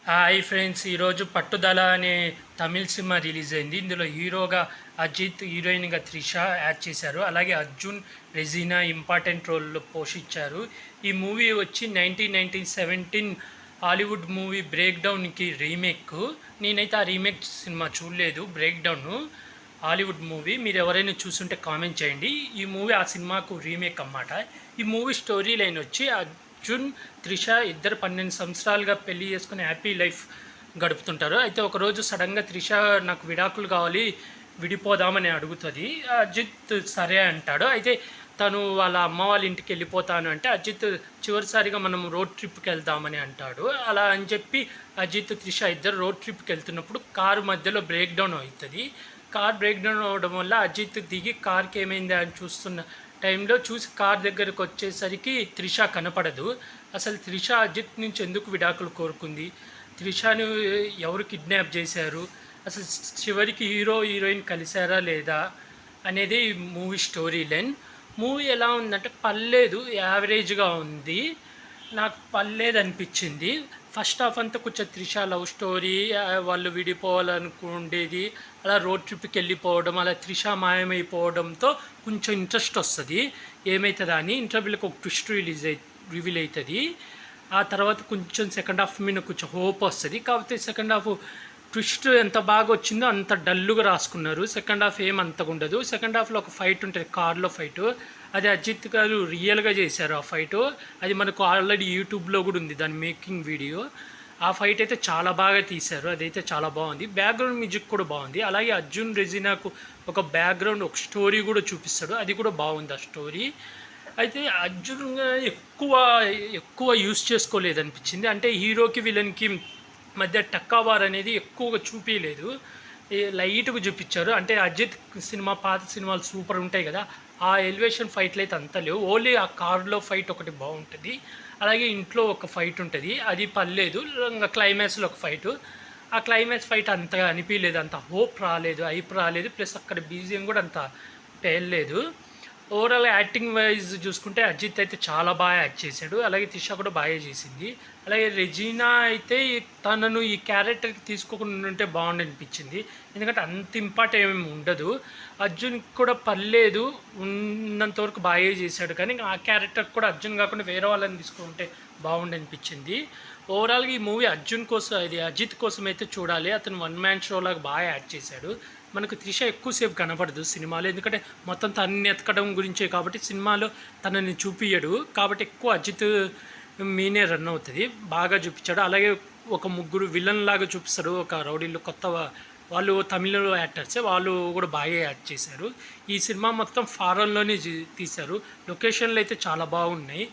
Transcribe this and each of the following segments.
Hi friends, ఈరోజు పట్టుదల అనే తమిళ్ సినిమా రిలీజ్ అయింది. ఇందులో హీరోగా అజిత్, హీరోయిన్గా త్రిష యాడ్ చేశారు. అలాగే అర్జున్, రెజీనా ఇంపార్టెంట్ రోల్లో పోషించారు. ఈ మూవీ వచ్చి 1917 హాలీవుడ్ మూవీ బ్రేక్ డౌన్కి రీమేక్. నేనైతే ఆ రీమేక్ సినిమా చూడలేదు. బ్రేక్ డౌన్ హాలీవుడ్ మూవీ, మీరు ఎవరైనా చూస్తుంటే కామెంట్ చేయండి. ఈ మూవీ ఆ సినిమాకు రీమేక్ అన్నమాట. ఈ మూవీ స్టోరీ లైన్ వచ్చి అర్జున్, త్రిష ఇద్దరు 12 సంవత్సరాలుగా పెళ్లి చేసుకుని హ్యాపీ లైఫ్ గడుపుతుంటారు. అయితే ఒకరోజు సడన్గా త్రిష నాకు విడాకులు కావాలి, విడిపోదామని అడుగుతుంది. అజిత్ సరే అంటాడు. అయితే తను వాళ్ళ అమ్మ వాళ్ళ ఇంటికి వెళ్ళిపోతాను అంటే అజిత్ చివరిసారిగా మనం రోడ్ ట్రిప్కి వెళ్దామని అంటాడు. అలా అని చెప్పి అజిత్, త్రిష ఇద్దరు రోడ్ ట్రిప్కి వెళ్తున్నప్పుడు కారు మధ్యలో బ్రేక్ డౌన్ అవుతుంది. కార్ బ్రేక్ డౌన్ అవ్వడం వల్ల అజిత్ దిగి కార్కి ఏమైంది అని చూస్తున్న టైంలో చూసి కార్ దగ్గరకు వచ్చేసరికి త్రిష కనపడదు. అసలు త్రిష అజిత్ నుంచి ఎందుకు విడాకులు కోరుకుంది, త్రిషను ఎవరు కిడ్నాప్ చేశారు, అసలు చివరికి హీరో హీరోయిన్ కలిశారా లేదా అనేది మూవీ స్టోరీ లైన్. మూవీ ఎలా ఉందంటే పర్లేదు, యావరేజ్గా ఉంది. నాకు పర్లేదు అనిపించింది. ఫస్ట్ హాఫ్ అంతా కొంచెం త్రిష లవ్ స్టోరీ, వాళ్ళు విడిపోవాలనుకుండేది, అలా రోడ్ ట్రిప్కి వెళ్ళిపోవడం, అలా త్రిష మాయమైపోవడంతో కొంచెం ఇంట్రెస్ట్ వస్తుంది ఏమవుతుందా అని. ఇంటర్వ్యూలకు ఒక ట్విస్ట్ రివీల్ అవుతుంది. ఆ తర్వాత కొంచెం సెకండ్ హాఫ్ మీద కొంచెం హోప్ వస్తుంది. కాకపోతే సెకండ్ హాఫ్ ట్విస్ట్ ఎంత బాగా వచ్చిందో అంత డల్లుగా రాసుకున్నారు. సెకండ్ హాఫ్ ఏం అంతగా ఉండదు. సెకండ్ హాఫ్లో ఒక ఫైట్ ఉంటుంది, కార్లో ఫైట్. అది అజిత్ గారు రియల్గా చేశారు ఆ ఫైటు. అది మనకు ఆల్రెడీ యూట్యూబ్లో కూడా ఉంది దాని మేకింగ్ వీడియో. ఆ ఫైట్ అయితే చాలా బాగా తీశారు, అదైతే చాలా బాగుంది. బ్యాక్గ్రౌండ్ మ్యూజిక్ కూడా బాగుంది. అలాగే అర్జున్, రెజీనాకు ఒక బ్యాక్గ్రౌండ్, ఒక స్టోరీ కూడా చూపిస్తాడు, అది కూడా బాగుంది ఆ స్టోరీ. అయితే అర్జున్ ఎక్కువ యూస్ చేసుకోలేదనిపించింది. అంటే హీరోకి విలన్కి మధ్య టక్కావార్ అనేది ఎక్కువగా చూపించలేదు, లైట్గా చూపించారు. అంటే అజిత్ సినిమా, పాత సినిమాలు సూపర్ ఉంటాయి కదా, ఆ ఎలివేషన్ ఫైట్లు అయితే అంత లేవు. ఓన్లీ ఆ కార్లో ఫైట్ ఒకటి బాగుంటుంది. అలాగే ఇంట్లో ఒక ఫైట్ ఉంటుంది, అది పర్లేదు. ఇంకా క్లైమాక్స్లో ఒక ఫైటు, ఆ క్లైమాక్స్ ఫైట్ అంతగా అనిపించలేదు, అంత హోప్ రాలేదు, హైప్ రాలేదు. ప్లస్ అక్కడ బీజిఎం కూడా అంత పేర్లేదు. ఓవరాల్ యాక్టింగ్ వైజ్ చూసుకుంటే అజిత్ అయితే చాలా బాగా యాక్ట్ చేశాడు. అలాగే త్రిష కూడా బాగా చేసింది. అలాగే రెజీనా అయితే తనను ఈ క్యారెక్టర్కి తీసుకోకుండా ఉంటే బాగుండి అనిపించింది. ఎందుకంటే అంత ఇంపార్టెంట్ ఏమి ఉండదు. అర్జున్కి కూడా పర్లేదు, ఉన్నంతవరకు బాగా చేశాడు. కానీ ఆ క్యారెక్టర్ కూడా అర్జున్ కాకుండా వేరే వాళ్ళని తీసుకుంటే బాగుండి అనిపించింది. ఓవరాల్గా ఈ మూవీ అర్జున్ కోసం, ఇది అజిత్ కోసం అయితే చూడాలి. అతను వన్ మ్యాన్ షో లాగా బాగా యాక్ట్ చేశాడు. మనకు త్రిష ఎక్కువసేపు కనపడదు సినిమాలో, ఎందుకంటే మొత్తం తనని ఎతకడం గురించే కాబట్టి సినిమాలో తనని చూపించడు. కాబట్టి ఎక్కువ అజిత్ మీనే రన్ అవుతుంది, బాగా చూపించాడు. అలాగే ఒక ముగ్గురు విలన్ లాగా చూపిస్తాడు, ఒక రౌడీలు కొత్త వాళ్ళు తమిళలో యాక్టర్సే, వాళ్ళు కూడా బాగా యాక్ట్ చేశారు. ఈ సినిమా మొత్తం ఫారెన్లోనే తీశారు. లొకేషన్లు అయితే చాలా బాగున్నాయి,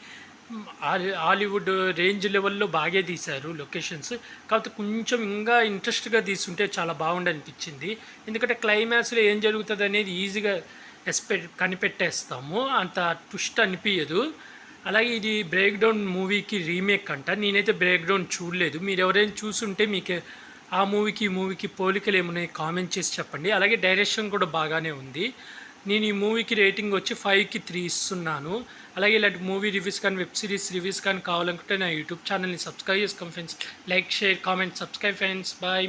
హాలీవుడ్ రేంజ్ లెవెల్లో బాగా తీశారు లొకేషన్స్. కాకపోతే కొంచెం ఇంకా ఇంట్రెస్ట్గా తీసుంటే చాలా బాగుండి అనిపించింది. ఎందుకంటే క్లైమాక్స్లో ఏం జరుగుతుంది అనేది ఈజీగా కనిపెట్టేస్తాము, అంత ట్విస్ట్ అనిపించదు. అలాగే ఇది బ్రేక్ డౌన్ మూవీకి రీమేక్ అంట. నేనైతే బ్రేక్ డౌన్ చూడలేదు. మీరు ఎవరైనా చూసుంటే మీకు ఆ మూవీకి ఈ మూవీకి పోలికలు ఏమున్నాయి కామెంట్ చేసి చెప్పండి. అలాగే డైరెక్షన్ కూడా బాగానే ఉంది. నేను ఈ మూవీకి రేటింగ్ వచ్చి 5కి 3 ఇస్తున్నాను. అలాగే ఇలాంటి మూవీ రివ్యూస్ కానీ, వెబ్ సిరీస్ రివ్యూస్ కానీ కావాలనుకుంటే నా యూట్యూబ్ ఛానల్ని సబ్స్క్రైబ్ చేసుకోండి friends. Like, share, comment, subscribe friends. Bye.